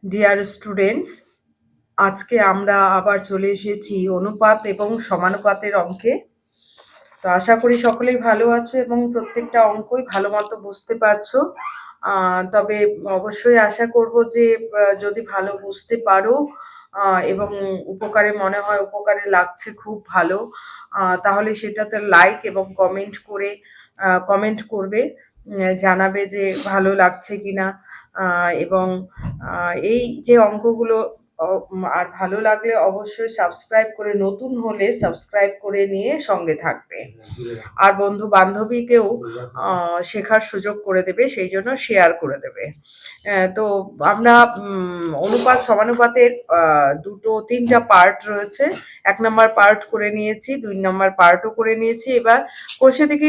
Dear students, আজকে আমরা আবার চলে এসেছি অনুপাত এবং সমানুপাতের অঙ্কে। তো আশা করি সকলেই ভালো আছো এবং প্রত্যেকটা অঙ্কই ভালো মতো বুঝতে পারছো। তবে অবশ্যই আশা করব যে যদি ভালো বুঝতে পারো এবং উপকারে মনে হয়, উপকারে লাগছে খুব ভালো, তাহলে সেটাতে লাইক এবং কমেন্ট করবে, জানাবে যে ভালো লাগছে কিনা। এবং এই যে অঙ্কগুলো আর ভালো লাগলে অবশ্যই সাবস্ক্রাইব করে, নতুন হলে সাবস্ক্রাইব করে নিয়ে সঙ্গে থাকবে, আর বন্ধু বান্ধবীকেও শেখার সুযোগ করে দেবে, সেই জন্য শেয়ার করে দেবে। তো আমরা অনুপাত সমানুপাতের তিনটা পার্ট রয়েছে। 1 নম্বর পার্ট করে নিয়েছি, 2 নম্বর পার্টও করে নিয়েছি। এবার কোষে থেকে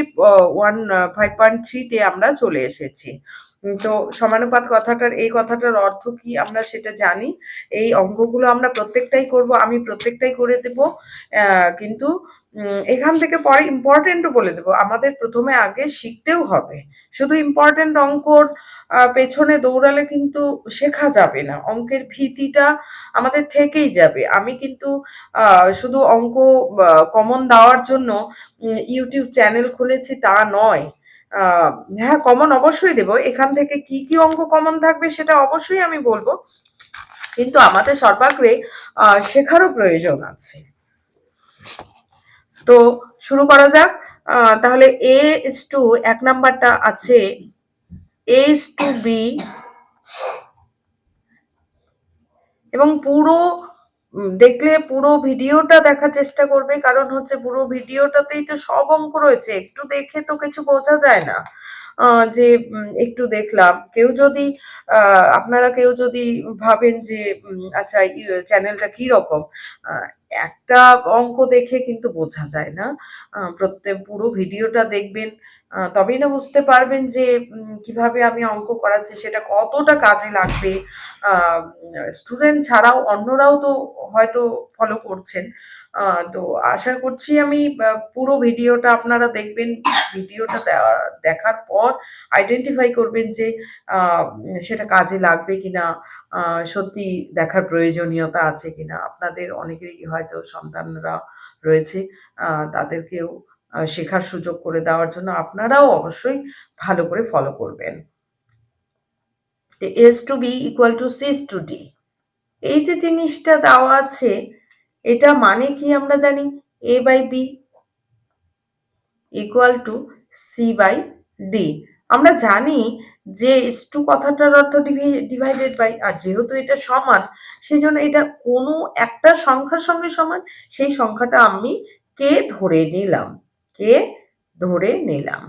5.3-তে আমরা চলে এসেছি। তো সমানুপাত এই কথাটার অর্থ কি আমরা সেটা জানি। এই অঙ্কগুলো আমরা প্রত্যেকটাই করব, আমি প্রত্যেকটাই করে দেব, কিন্তু এখান থেকে পরে ইম্পর্টেন্টও বলে দেবো। আমাদের প্রথমে আগে শিখতেও হবে। শুধু ইম্পর্টেন্ট অঙ্কর পেছনে দৌড়ালে কিন্তু শেখা যাবে না, অঙ্কের ভীতিটা আমাদের থেকেই যাবে। আমি কিন্তু শুধু অঙ্ক কমন দেওয়ার জন্য ইউটিউব চ্যানেল খুলেছি তা নয়। হ্যাঁ, কমন অবশ্যই দেব, এখান থেকে কি কি অঙ্ক কমন থাকবে সেটা অবশ্যই আমি বলবো, কিন্তু আমাদের সর্বাগ্রে শেখারও প্রয়োজন আছে। তো শুরু করা যাক। তাহলে A:1 নাম্বারটা আছে A:B, এবং দেখলে পুরো ভিডিওটা দেখার চেষ্টা করবে, কারণ হচ্ছে পুরো ভিডিওটাতেই তো সব অঙ্ক রয়েছে, একটু দেখে তো কিছু বোঝা যায় না। যে একটু দেখলাম, আপনারা কেউ যদি ভাবেন যে আচ্ছা চ্যানেলটা কি রকম, একটা অঙ্ক দেখে কিন্তু বোঝা যায় না। পুরো ভিডিওটা দেখবেন, তবেই না বুঝতে পারবেন যে কিভাবে আমি অঙ্ক করাচ্ছি, সেটা কতটা কাজে লাগবে। স্টুডেন্ট ছাড়াও অন্যরাও তো হয়তো ফলো করছেন। তো আশা করছি আমি পুরো ভিডিওটা আপনারা দেখবেন। ভিডিওটা দেখার পর আইডেন্টিফাই করবেন যে সেটা কাজে লাগবে কিনা, সত্যি দেখার প্রয়োজনীয়তা আছে কিনা। আপনাদের অনেকেরই হয়তো সন্তানরা রয়েছে, তাদেরকেও শেখার সুযোগ করে দেওয়ার জন্য আপনারাও অবশ্যই ভালো করে ফলো করবেন। A:B = C:D, এই যে জিনিসটা দেওয়া আছে, এটা মানে কি আমরা জানি, A/B = C/D। আমরা জানি যে S2 কথাটার অর্থ ডিভাইডেড বাই, আর যেহেতু এটা সমান, সেই জন্য এটা কোনো একটা সংখ্যার সঙ্গে সমান, সেই সংখ্যাটা আমি কে ধরে নিলাম।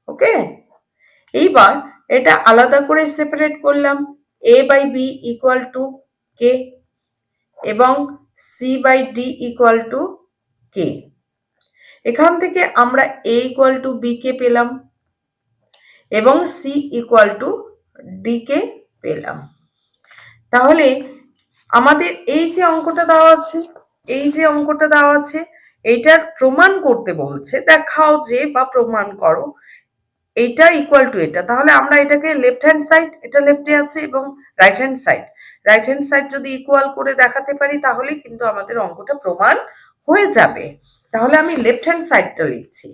ওকে, এইবার এটা আলাদা করে সেপারেট করলাম। A/B = K এবং C/D = K। এখান থেকে আমরা A = B কে পেলাম এবং C = D কে পেলাম। তাহলে আমাদের এই যে অঙ্কটা দেওয়া আছে, এইটার প্রমাণ করতে বলছে, দেখাও যে বা প্রমাণ করো এটা ইকুয়াল টু এটা। তাহলে আমরা এটাকে লেফট হ্যান্ড সাইড, এটা লেফটে আছে, এবং রাইট হ্যান্ড সাইড যদি ইকুয়াল করে দেখাতে পারি, তাহলেই কিন্তু আমাদের অঙ্কটা প্রমাণ হয়ে যাবে। তাহলে আমি লেফট হ্যান্ড সাইডটা লিখছি,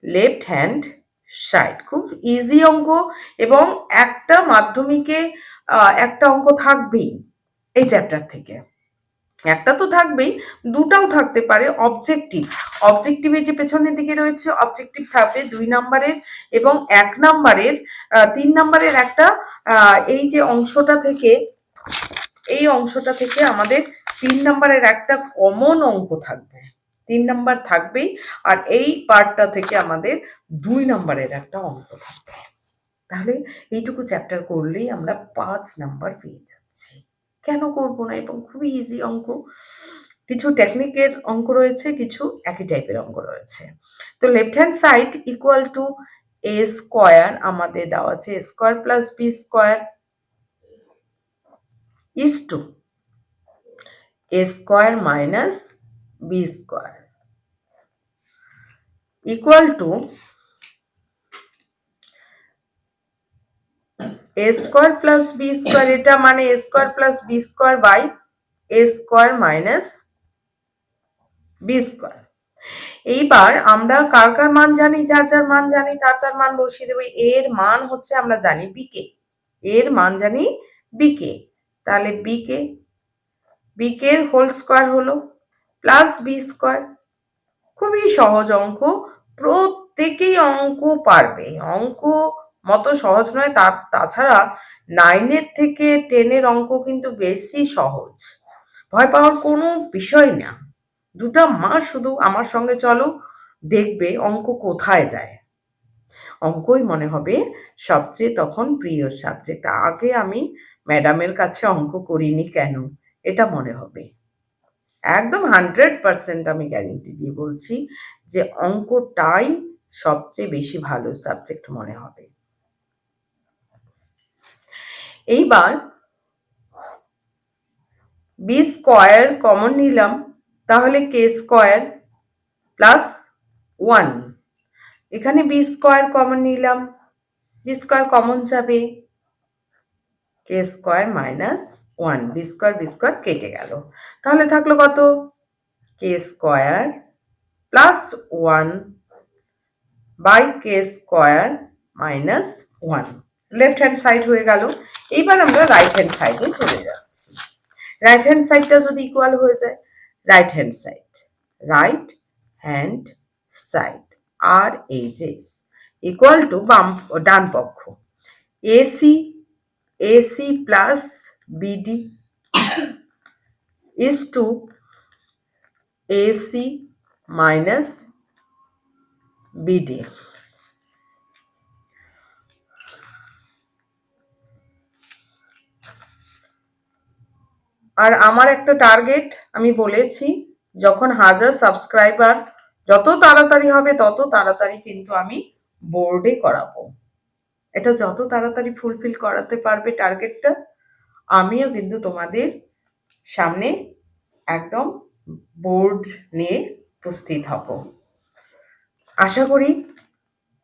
লেফট হ্যান্ড সাইড। খুব ইজি অঙ্ক, এবং একটা মাধ্যমিকে একটা অঙ্ক থাকবেই এই চ্যাপ্টার থেকে, একটা তো থাকবেই, দুটাও থাকতে পারে। অবজেক্টিভের যে পেছনের দিকে রয়েছে অবজেক্টিভ থাকবে 2 নম্বরের, এবং 1 নম্বরের 3 নম্বরের একটা, এই যে এই অংশটা থেকে আমাদের 3 নম্বরের একটা কমন অঙ্ক থাকবে, 3 নম্বর থাকবেই। আর এই পার্টটা থেকে আমাদের 2 নম্বরের একটা অঙ্ক থাকবে। তাহলে এইটুকু চ্যাপ্টার করলেই আমরা 5 নাম্বার পেয়ে যাচ্ছি। কেন করব না? এবং খুবই ইজি অঙ্ক। কিছু টেকনিকের অঙ্ক রয়েছে, কিছু একই টাইপের অঙ্ক রয়েছে। তো left hand side equal to A square, আমাদের দেওয়া আছে A square plus B square is to A square minus B square equal to A square plus B square, এটা মানে A square plus B square by A square minus B square. এইবার আমরা কার কার মান জানি, যার যার মান জানি তার তার মান বসিয়ে দেবো। এর মান হচ্ছে আমরা জানি বিকে, এর মান জানি বিকে, তাহলে বিকে হোল স্কোয়ার হলো প্লাস বি স্কোয়ার। খুবই সহজ অঙ্ক, প্রত্যেকেই অঙ্ক পারবে, অঙ্ক মতো সহজ নয়। তাছাড়া 9-এর থেকে 10-এর অঙ্ক কিন্তু বেশি সহজ, ভয় পাওয়ার কোনো বিষয় না। 2টা মাস শুধু আমার সঙ্গে চলো, দেখবে অঙ্ক কোথায় যায়। অঙ্কই মনে হবে সবচেয়ে তখন প্রিয় সাবজেক্ট। আগে আমি ম্যাডামের কাছে অঙ্ক করিনি কেন, এটা মনে হবে। একদম 100% আমি গ্যারেন্টি দিয়ে বলছি যে অঙ্কটাই সবচেয়ে বেশি ভালো সাবজেক্ট মনে হবে। এইবার বি স্কোয়ার কমন নিলাম, তাহলে কে স্কোয়ার প্লাস 1। এখানে বি স্কোয়ার কমন নিলাম, বি স্কোয়ার কমন যাবে, K square minus 1, B square কেটে গেল, তাহলে থাকলো কত, K square plus 1 by K square minus 1, left hand side হয়ে গেল। এইবার আমরা রাইট হ্যান্ড সাইডে চলে যাচ্ছি। রাইট হ্যান্ড সাইডটা যদি ইকুয়াল হয়ে যায়, right hand side R H S equal to ডান পক্ষ AC plus BD is to AC minus BD. আর আমার একটা টার্গেট আমি বলেছি, যখন 1000 সাবস্ক্রাইবার যত তাড়াতাড়ি হবে তত তাড়াতাড়ি কিন্তু আমি বোর্ডে করাবো। এটা যত তাড়াতাড়ি ফুলফিল করাতে পারবে টার্গেটটা, আমিও কিন্তু তোমাদের সামনে একদম বোর্ড নিয়ে উপস্থিত হব। আশা করি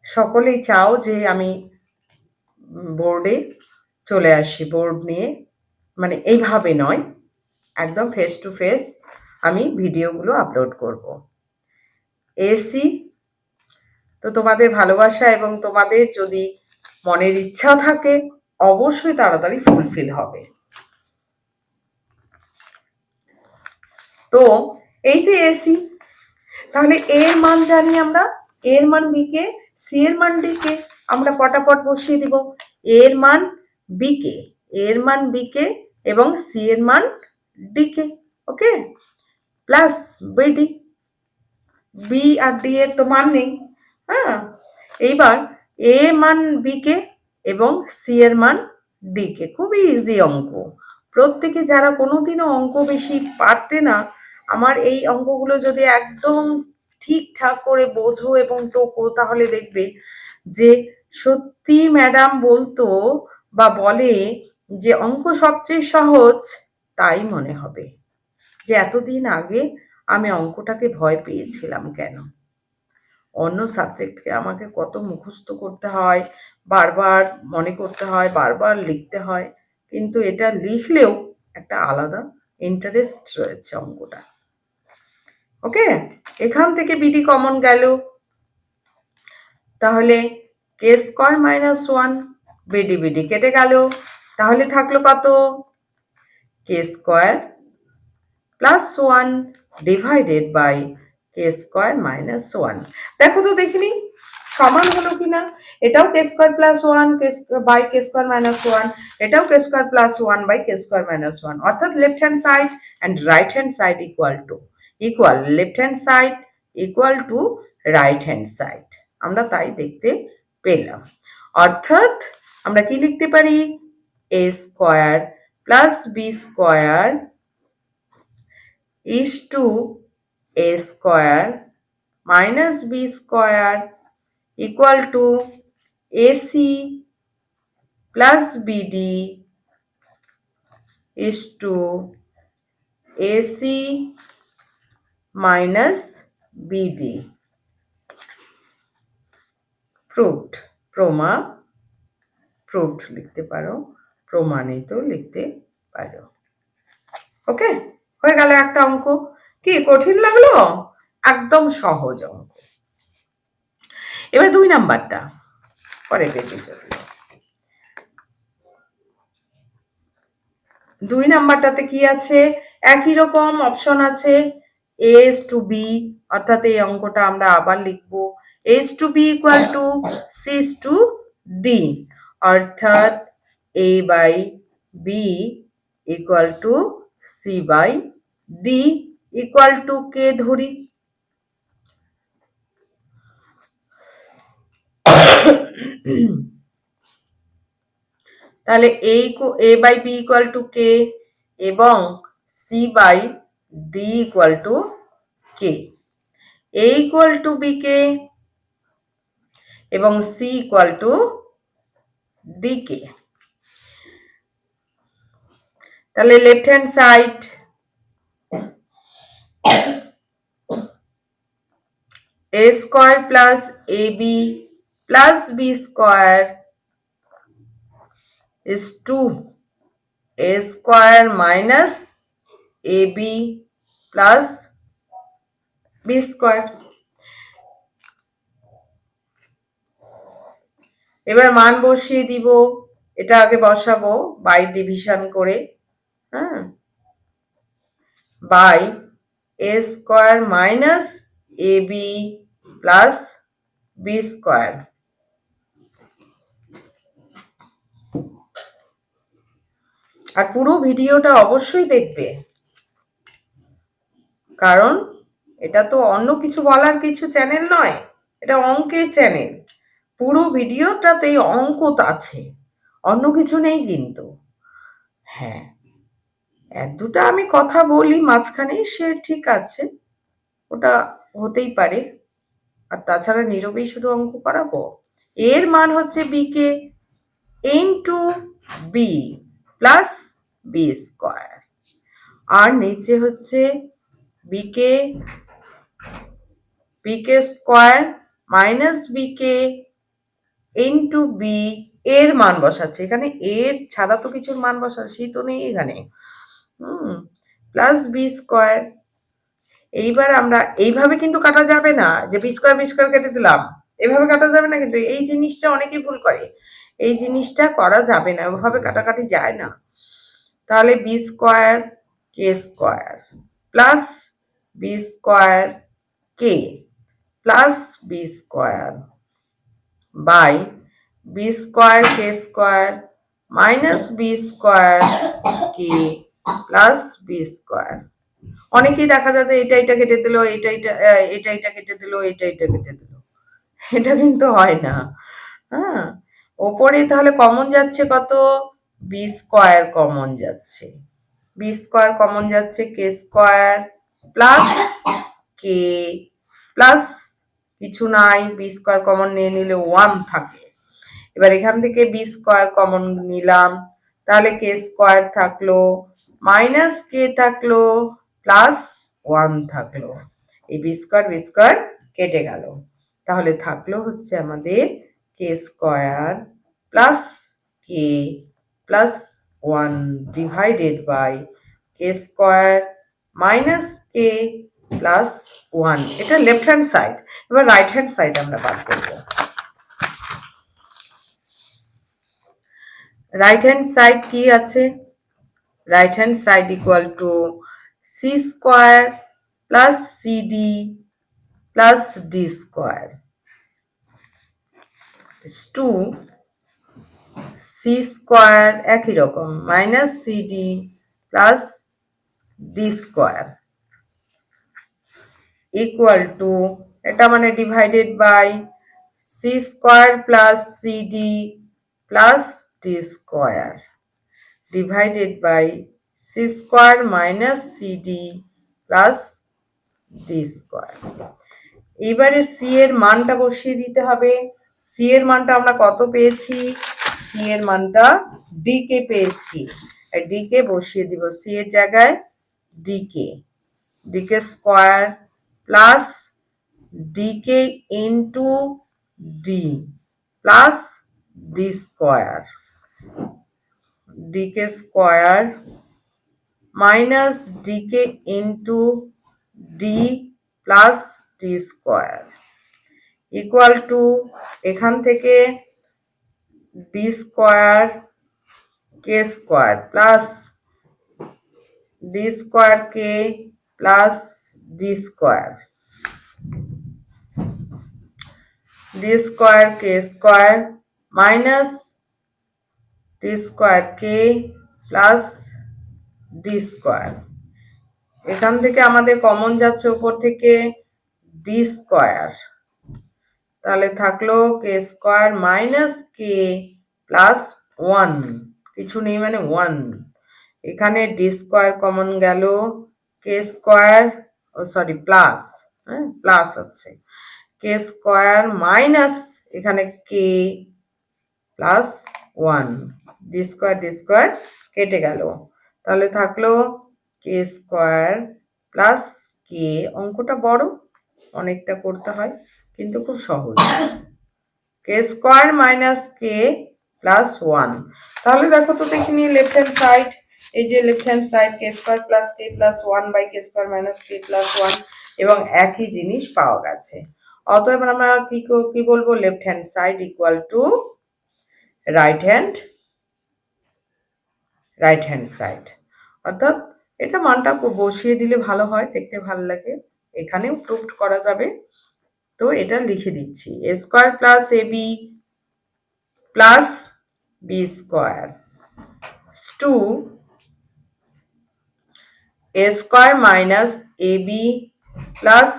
সকলেই চাও যে আমি বোর্ডে চলে আসি, বোর্ড নিয়ে, মানে এইভাবে নয়, একদম ফেস টু ফেস আমি ভিডিওগুলো আপলোড করব। এসি তো তোমাদের ভালোবাসা এবং তোমাদের যদি মনের ইচ্ছা থাকে অবশ্যই তাড়াতাড়ি ফুলফিল হবে। তো এই যে এসি, তাহলে এর মান জানি আমরা, এর মান বিকে, সি এর মান ডিকে, আমরা পটাপট বসিয়ে দিব। এর মান বিকে, এর মান বিকে এবং সি এর মান ডিকে, ওকে, প্লাস বিডি, বি আর ডি এর তো মান নেই। হ্যাঁ, এইবার এ মান বিকে এবং সি এর মান ডিকে। খুবই ইজি অঙ্ক, প্রত্যেকে যারা কোনোদিনও অঙ্ক বেশি পারতে না, আমার এই অঙ্কগুলো যদি একদম ঠিকঠাক করে বোঝো এবং টোকো, তাহলে দেখবে যে সত্যি ম্যাডাম বলতো বা বলে যে অঙ্ক সবচেয়ে সহজ, তাই মনে হবে যে এতদিন আগে আমি অঙ্কটাকে ভয় পেয়েছিলাম কেন। অন্য সাবজেক্টকে আমাকে কত মুখস্থ করতে হয়, বারবার মনে করতে হয়, বারবার লিখতে হয়, কিন্তু এটা লিখলেও একটা আলাদা ইন্টারেস্ট রয়েছে অঙ্কটা। ওকে, এখান থেকে বিডি কমন গেল, তাহলে কে স্কোয়ার মাইনাস 1, বিডি কেটে গেল, তাহলে থাকলো কত, K square plus 1 divided by K square minus 1। দেখো তো দেখিনি সমান হলো কিনা, এটাও K square plus 1 by K square minus 1, এটাও K square plus 1 by K square minus 1, অর্থাৎ left hand side and right hand side equal left hand side equal to right hand side, আমরা তাই দেখতে পেলাম। অর্থাৎ আমরা কি লিখতে পারি, A square plus B square is to a square minus b square equal to AC plus BD is to AC minus BD. Proved. Proma proved লিখতে পারো, প্রমাণিত লিখতে পারো। ওকে, হয়ে গেল একটা অঙ্ক। কি কঠিন লাগলো? একদম সহজ অঙ্ক। এবার 2 নাম্বারটা পরে পেতে চলো। 2 নাম্বারটাতে কি আছে? একই রকম অপশন আছে, এস টু বি, অর্থাৎ এই অঙ্কটা আমরা আবার লিখব A is to B equal to C is to D, অর্থাৎ A by B equal to C by D equal to K ধরি। তাহলে A by B equal to K এবং C by D equal to K. A equal to B K এবং C equal to D K. তাহলে left hand side A square plus A B plus B square is 2 a square minus ab plus b square। এবার মান বসিয়ে দিব, এটা আগে বসাবো by division করে, হ্যাঁ, by a square minus ab plus b square। আর পুরো ভিডিওটা অবশ্যই দেখবে, কারণ এটা তো অন্য কিছু বলার কিছু চ্যানেল নয়, এটা অঙ্কের চ্যানেল। পুরো ভিডিওটাতেই অঙ্ক আছে, অন্য কিছু নেই কিন্তু। হ্যাঁ, এক দুটা আমি কথা বলি মাঝখানে, সে ঠিক আছে, ওটা হতেই পারে। আর তাছাড়া নীরবেই শুধু অঙ্ক করাবো। এর মান হচ্ছে B K into B plus B square, আর নিচে হচ্ছে B K square minus B K into B, এর মান বসাচ্ছে এখানে, এর ছাড়া তো কিছুর মান বসাচ্ছি তো নেই এখানে, প্লাস বি স্কোয়ার। এইবার আমরা এইভাবে কিন্তু কাটা যাবে না যে বি স্কোয়ার কেটে দিলাম, এভাবে কাটা যাবে না কিন্তু, এই জিনিসটা অনেকেই ভুল করে, এই জিনিসটা করা যাবে না, ওভাবে কাটাকাটি যায় না। তাহলে B square K square plus B square K plus B square by B square K square minus B square K plus B square. অনেকেই দেখা যায় যে এটা কেটে দিল, এটা কেটে দিল, এটা কেটে দিল, এটা কিন্তু হয় না। হ্যাঁ, ওপরে তাহলে কমন যাচ্ছে কত? বি স্কোয়ার কমন যাচ্ছে, বি স্কোয়ার কমন যাচ্ছে কে স্কোয়ার প্লাস কে প্লাস কিছু নাই, বি স্কোয়ার কমন নিয়ে নিলে 1 থাকে। এবার এখান থেকে বি স্কোয়ার কমন নিলাম, তাহলে কে স্কোয়ার থাকলো মাইনাস কে থাকলো প্লাস 1 থাকলো, এই বি স্কোয়ার কেটে গেল। তাহলে থাকলো হচ্ছে আমাদের K square plus K plus 1 divided by K square minus K plus 1। এটা লেফট হ্যান্ড সাইড। এবার রাইট হ্যান্ড সাইড আমরা বার করবো। রাইট হ্যান্ড সাইড কি আছে? Right hand side equal to C square plus CD plus D square to C square একই রকম minus CD plus D square equal to, এটা মানে divided by C square plus CD plus D square divided by C square minus CD plus D square. এবারে C এর মানটা বসিয়ে দিতে হবে। সি এর মানটা আমরা কত পেয়েছি? সি এর মানটা ডি কে পেয়েছি, ডি কে বসিয়ে দিব সি এর জায়গায়, D K square plus D K into D plus D square DK square minus DK into D plus D square equal to এখান থেকে D square K square plus D square K plus D square D square K square minus D square K plus D square এখান থেকে আমাদের common যাচ্ছে উপর থেকে D square তাহলে থাকলো কে square minus K plus one কিছু নেই মানে ওয়ান এখানে ডি স্কোয়ার কমন গেল কে স্কোয়ার ও সরি প্লাস হ্যাঁ প্লাস হচ্ছে কে স্কোয়ার মাইনাস এখানে কে প্লাস ওয়ান ডি স্কোয়ার কেটে গেল তাহলে থাকলো কে স্কোয়ার প্লাস কে অঙ্কটা বড় অনেকটা করতে হয় কিন্তু খুব সহজ কে square minus K plus one তাহলে দেখো তো দেখি নিয়ে লেফট হ্যান্ড সাইড এই যে left hand side K square plus K plus one by K square minus K plus one এবং একই জিনিস পাওয়া গেছে অতএব আমরা কি বলবো left hand side equal to right hand side অর্থাৎ এটা মানটা বসিয়ে দিলে ভালো হয় দেখতে ভালো লাগে এখানেও প্রুফ করা যাবে তো এটা লিখে দিচ্ছি A square plus A B plus B square to A square minus A B plus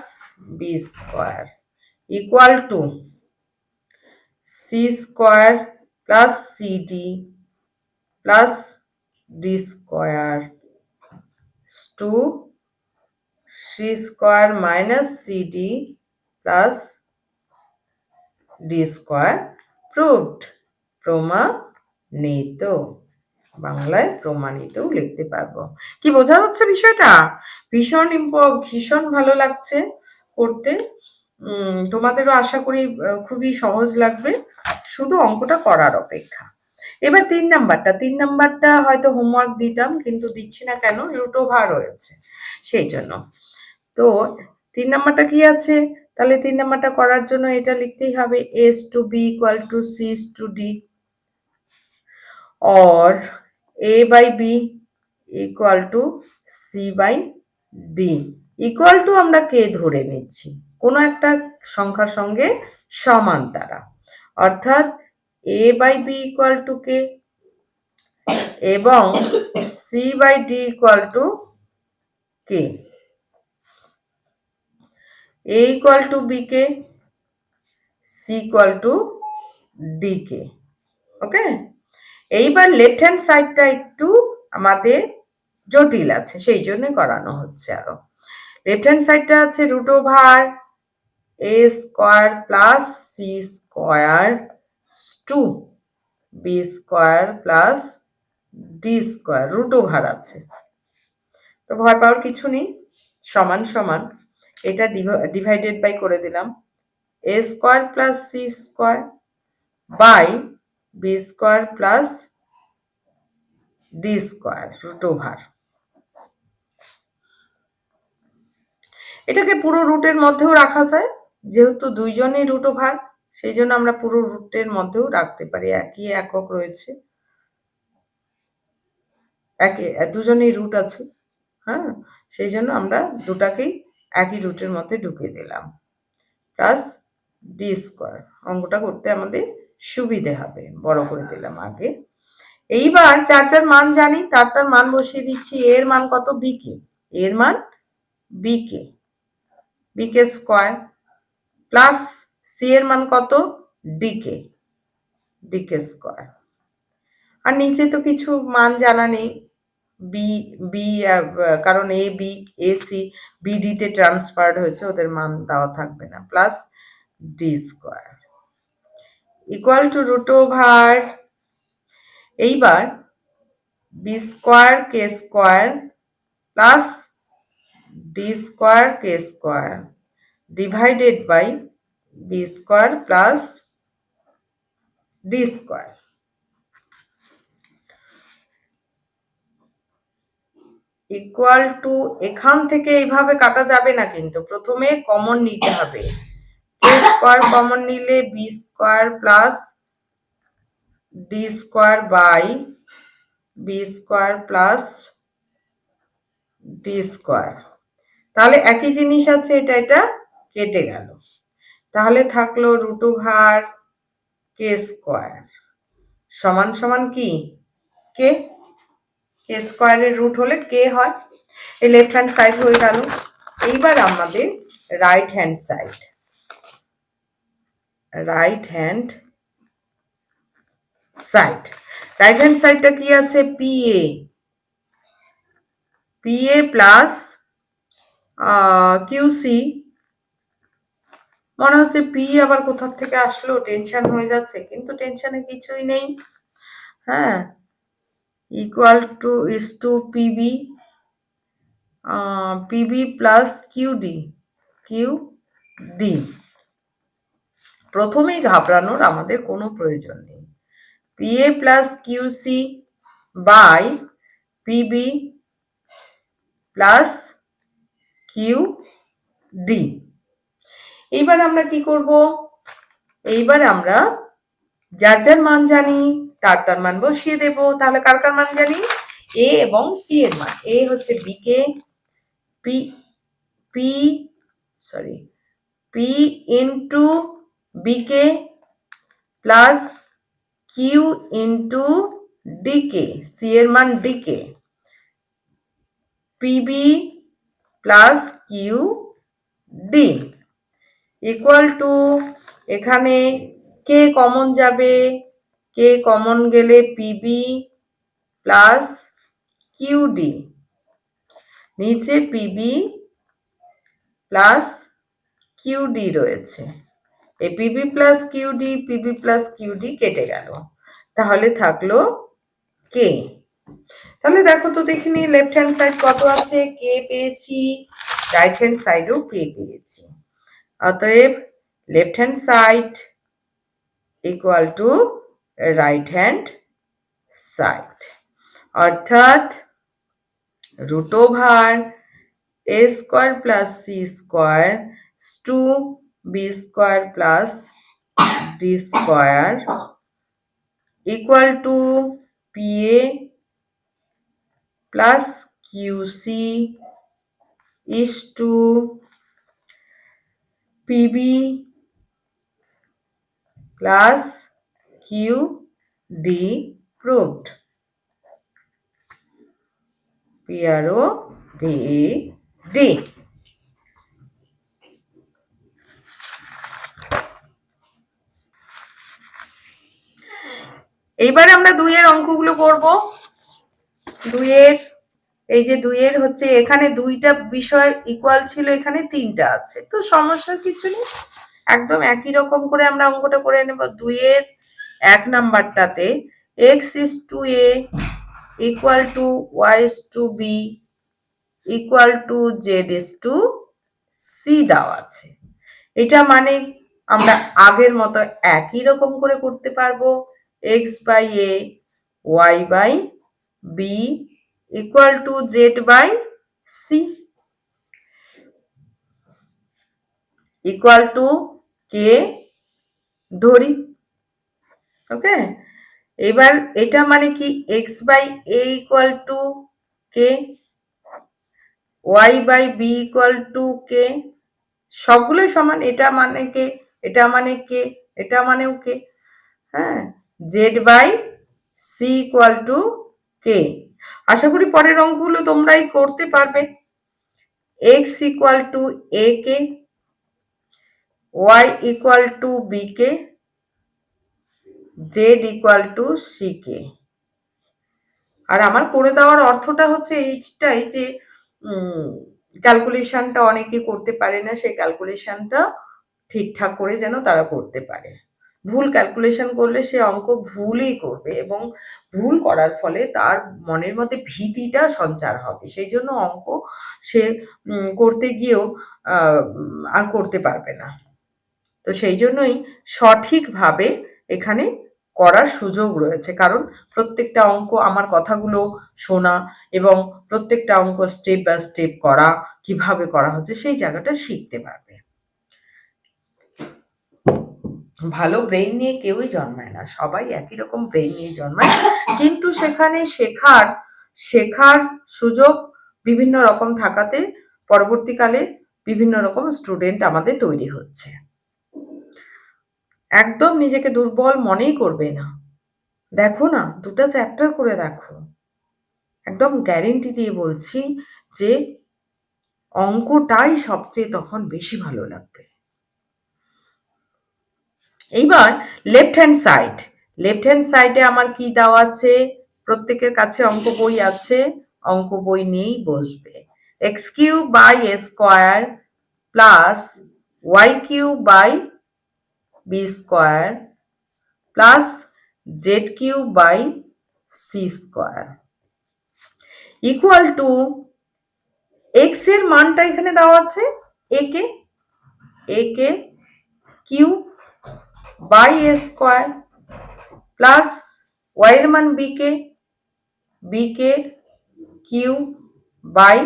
B square equal to C square plus CD plus D square to C square minus CD plus D square proved প্রমাণিত বাংলায় প্রমাণিতও লিখতে পারবো কি বোঝা যাচ্ছে বিষয়টা ভীষণ ভালো লাগছে করতে তোমাদেরও আশা করি খুবই সহজ লাগবে শুধু অঙ্কটা করার অপেক্ষা এবার তিন নাম্বারটা হয়তো হোমওয়ার্ক দিতাম কিন্তু দিচ্ছি না কেন রুট ওভার হয়েছে সেই জন্য তো তিন নাম্বারটা কি আছে তাহলে তিন নাম্বারটা করার জন্য এটা লিখতেই হবে S to B equal to C to D or a by b equal to c by d equal to আমরা কে ধরে নিচ্ছি কোনো একটা সংখ্যার সঙ্গে সমান তারা অর্থাৎ a by b equal to কে এবং c by d equal to K a equal to b K c equal to d কে ওকে এইবার লেফট হ্যান্ড সাইডটা একটু আমাদের জটিল আছে সেই জন্যই করানো হচ্ছে আরো লেফট হ্যান্ড সাইডটা আছে root over A square plus C square to B square plus D square root over আছে তো ভয় পাওয়ার কিছু নেই সমান সমান এটা ডিভাইডেড বাই করে দিলাম A square plus C square by B square plus D square root over এটাকে পুরো রুটের মধ্যেও রাখা যায় যেহেতু দুইজনই রুট ওভার সেই জন্য আমরা পুরো রুটের মধ্যেও রাখতে পারি একই একক রয়েছে দুজনেই রুট আছে হ্যাঁ সেই জন্য আমরা দুটাকেই একই রুটের মধ্যে ঢুকিয়ে দিলাম প্লাস ডি স্কোয়ার অঙ্কটা করতে আমাদের সুবিধে হবে বড় করে দিলাম আগে এইবার চার মান জানি তার মান বসিয়ে দিচ্ছি এর মান কত বিকে এর মান বিকে স্কোয়ার প্লাস সি এর মান কত ডিকে স্কোয়ার আর নিচে তো কিছু মান জানা নেই বি কারণ এ বি এ সি বিডিতে ট্রান্সফার্ড হয়েছে ওদের মান দেওয়া থাকবে না plus D square equal to root over এইবার B square K square plus D square K square divided by B square plus D square equal to, এখান থেকে এইভাবে কাটা যাবে না, কিন্তু প্রথমে কমন নিতে হবে। কে স্কোয়ার কমন নিলে B square plus D square by B square plus D square, তাহলে একই জিনিস আছে, এটা এটা কেটে গেল, তাহলে থাকলো রুট ওভার কে স্কোয়ার সমান সমান কি কে, কে স্কোয়ারের রুট হলে কে হয়, এই লেফট হ্যান্ড সাইড হয়ে গেল। এইবার আমাদের right hand side, right hand side, right hand সাইডটা কি আছে, P A, P A plus QC, মনে হচ্ছে পি আবার কোথা থেকে আসলো, টেনশন হয়ে যাচ্ছে, কিন্তু টেনশনে কিছুই নেই। হ্যাঁ, equal to is to PB, PB plus QD, QD. প্রথমেই ঘাবড়ানোর আমাদের কোনো প্রয়োজন নেই, P A plus QC by PB plus Q D. এইবার আমরা কি করব, এইবার আমরা যার যার মান জানি তার তার মান বসিয়ে দেব। তাহলে কার কার মান জানি, এ এবং সি এর মান, এ হচ্ছে B K, P P sorry P into B K plus Q into D K, C এর মান D K, PB plus Q D equal to, এখানে কে কমন যাবে, কে কমন গেলে পিবি প্লাস কিউডি, নিচে PB plus QD রয়েছে, এই PB plus QD, PB plus QD কেটে গেল, তাহলে থাকলো কে। তাহলে দেখো তো দেখিনি লেফট হ্যান্ড সাইড কত আছে, কে পেয়েছি, রাইট হ্যান্ড সাইডও কে পেয়েছি, অতএব left hand side equal to right hand side, অর্থাৎ root over A square plus C square to B square plus D square equal to P A plus QC is to PB plus Q D proved, PROVED। এইবার আমরা দুইয়ের অঙ্কগুলো করব। দুইয়ের, এই যে দুইয়ের হচ্ছে এখানে দুইটা বিষয় ইকুয়াল ছিল, এখানে তিনটা আছে, তো সমস্যার কিছু নেই, একদম একই রকম করে আমরা অঙ্কটা করে নেব। দুইয়ের এক নাম্বারটাতে X is to A equal to Y is to B equal to Z is to C দেওয়া আছে। এটা মানে আমরা আগের মতো একই রকম করে করতে পারবো, X by A Y by B equal to Z by C equal to K ধরি। ওকে, এবার এটা মানে কি, X by A equal to K, Y by B equal to K, সবগুলোই সমান, এটা মানে কে, এটা মানে কে, এটা মানেও কে। হ্যাঁ, Z by C equal to K. আশা করি পরের অঙ্কগুলো তোমরাই করতে পারবে। X equal to A K, Y equal to B K, Z equal to C K. আর আমার করে দেওয়ার অর্থটা হচ্ছে এইটাই যে ক্যালকুলেশনটা অনেকে করতে পারে না, সেই ক্যালকুলেশনটা ঠিকঠাক করে যেন তারা করতে পারে। ভুল ক্যালকুলেশন করলে সে অঙ্ক ভুলই করবে, এবং ভুল করার ফলে তার মনের মধ্যে ভীতিটা সঞ্চার হবে, সেই জন্য অঙ্ক সে করতে গিয়েও আর করতে পারবে না। তো সেই জন্যই সঠিকভাবে এখানে করার সুযোগ রয়েছে, কারণ প্রত্যেকটা অঙ্ক আমার কথাগুলো শোনা এবং প্রত্যেকটা অঙ্ক স্টেপ বাই স্টেপ করা, কিভাবে করা হচ্ছে সেই জায়গাটা শিখতে পারবে। ভালো ব্রেন নিয়ে কেউই জন্মায় না, সবাই একই রকম ব্রেন নিয়ে জন্মায়, কিন্তু সেখানে শেখার সুযোগ বিভিন্ন রকম থাকাতে পরবর্তীকালে বিভিন্ন রকম স্টুডেন্ট আমাদের তৈরি হচ্ছে। একদম নিজেকে দুর্বল মনেই করবে না, দেখো না, 2টা চ্যাপ্টার করে দেখো, একদম গ্যারেন্টি দিয়ে বলছি যে অঙ্কটাই সবচেয়ে তখন বেশি ভালো লাগবে। এইবার লেফট হ্যান্ড সাইডে আমার কি দেওয়া আছে, প্রত্যেকের কাছে অঙ্ক বই আছে, অঙ্ক বই নিয়েই বসবে। X cube by A square plus Y cube by B square plus Z cube by C square equal to X এর মানটা এখানে দেওয়া আছে A K cube by A square plus Y এর মান B K cube by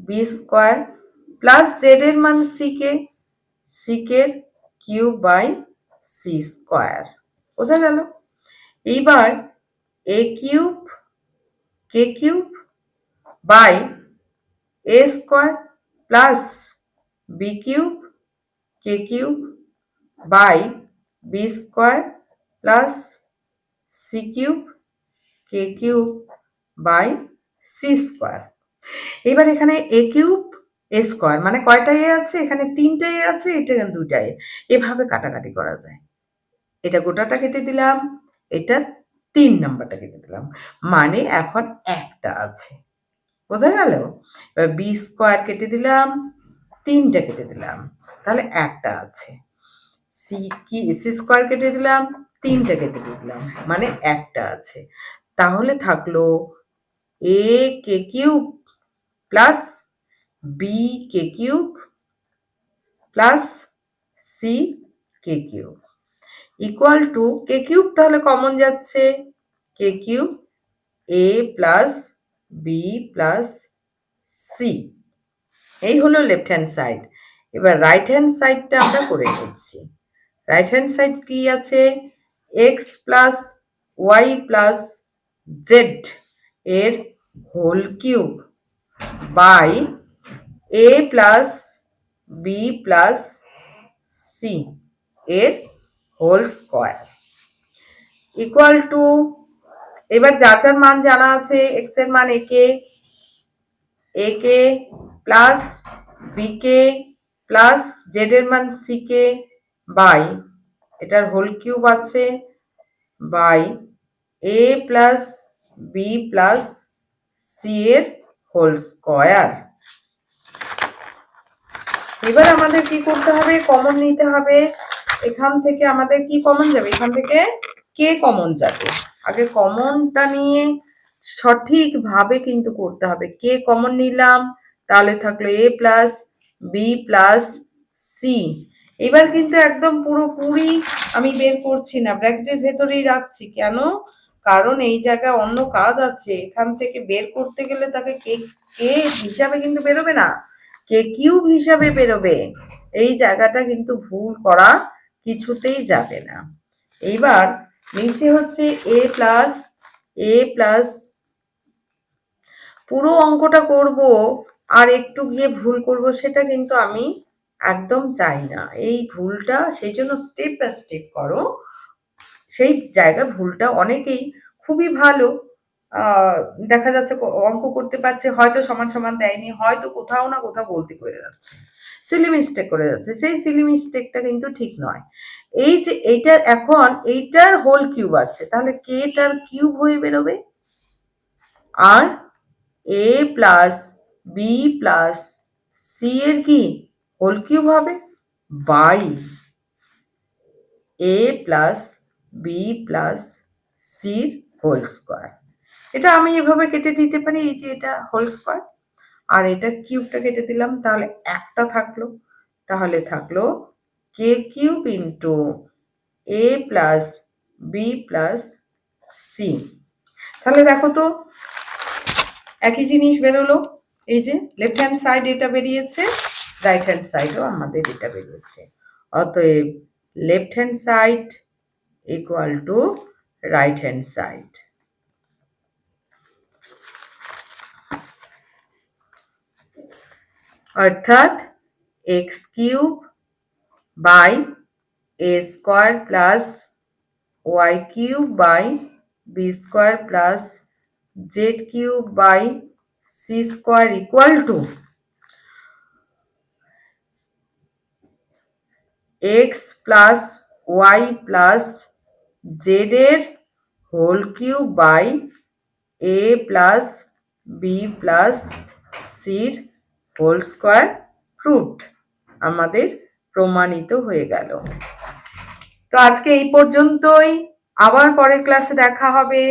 B square plus Z এর মান C K cube by C square. বোঝা গেল? এইবার A cube K cube by A square plus B cube K cube by B square plus C cube K cube by C square. এবার এখানে এ cube এ square মানে কয়টা এ আছে, এখানে 3টে এ আছে, এটা 2টা এ, এভাবে কাটাকাটি করা যায়। এটা গোটাটা কেটে দিলাম, এটা 3 নাম্বারটা কেটে দিলাম, মানে এখন একটা আছে। বোঝা গেল? এবার বি স্কোয়ার কেটে দিলাম, 3টা কেটে দিলাম, তাহলে একটা আছে। সি স্কোয়ার কেটে দিলাম, 3টা কেটে দিলাম, মানে একটা আছে। তাহলে থাকলো a K cube plus B K cube plus c K cube equal to k cube, তাহলে কমন যাচ্ছে, k cube a plus B plus c. এই হলো লেফট হ্যান্ড সাইড। এবার রাইট হ্যান্ড সাইডটা আমরা করে নিচ্ছি। রাইট হ্যান্ড সাইড কি আছে, x plus y plus Z এর whole cube by A plus B plus C এর হোল স্কোয়ার ইকুয়াল টু, এবার যার যার মান জানা আছে, এক্স এর মান A K plus B K plus Z এর মান সি কে বাই এটার হোল কিউব আছে by A plus B plus C এর হোল স্কোয়ার। এবার আমাদের কি করতে হবে, কমন নিতে হবে। এখান থেকে আমাদের কি কমন যাবে, এখান থেকে কে কমন যাবে। আগে কমনটা নিয়ে সঠিকভাবে কিন্তু করতে হবে। কে কমন নিলাম, তাহলে থাকলো এ প্লাস বি প্লাস সি। এবার কিন্তু একদম পুরোপুরি আমি বের করছি না, ব্র্যাকেটের ভেতরেই রাখছি। কেন? কারণ এই জায়গায় অন্য কাজ আছে, এখান থেকে বের করতে গেলে তাকে কে হিসাবে কিন্তু বেরোবে না, কে কিউব হিসাবে বেরোবে। এই জায়গাটা কিন্তু ভুল করা কিছুতেই যাবে না। এইবার নিচে হচ্ছে এ প্লাস পুরো অঙ্কটা করব আর একটু গিয়ে ভুল করব, সেটা কিন্তু আমি একদম চাই না। এই ভুলটা সেই জন্য স্টেপ বাই স্টেপ করো, সেই জায়গায় ভুলটা অনেকেই খুবই ভালো দেখা যাচ্ছে অঙ্ক করতে পারছে, হয়তো সমান সমান দেয়নি, হয়তো কোথাও না কোথাও গলতি করে যাচ্ছে, সিলি মিস্টেক করে যাচ্ছে। সেই সিলি মিস্টেকটা কিন্তু ঠিক নয়। এই যে এইটা এখন এইটার হোল কিউব আছে, তাহলে কেটার কিউব হয়ে বেরোবে, আর A plus B plus C এর কি হোল কিউব হবে by A plus B plus সির হোল স্কোয়ার। এটা আমি এভাবে কেটে দিতে পারি, এই যে এটা হোল স্কোয়ার আর এটা কিউবটা কেটে দিলাম, তাহলে একটা থাকলো। তাহলে থাকলো কে কিউব ইন্টু এ প্লাস বি প্লাস সি। তাহলে দেখো তো একই জিনিস বেরোলো, এই যে লেফট হ্যান্ড সাইড এটা বেরিয়েছে, রাইট হ্যান্ড সাইডও আমাদের এটা বেরিয়েছে। অতএব left hand side equal to right hand side. অর্থাৎ x cube by A square plus Y cube by B square plus Z cube by C square equal to x plus y plus Z এর whole cube by A plus B plus সির whole square root আমাদের প্রমাণিত হয়ে গেল। তো আজকে এই পর্যন্তই, আবার পরের ক্লাসে দেখা হবে।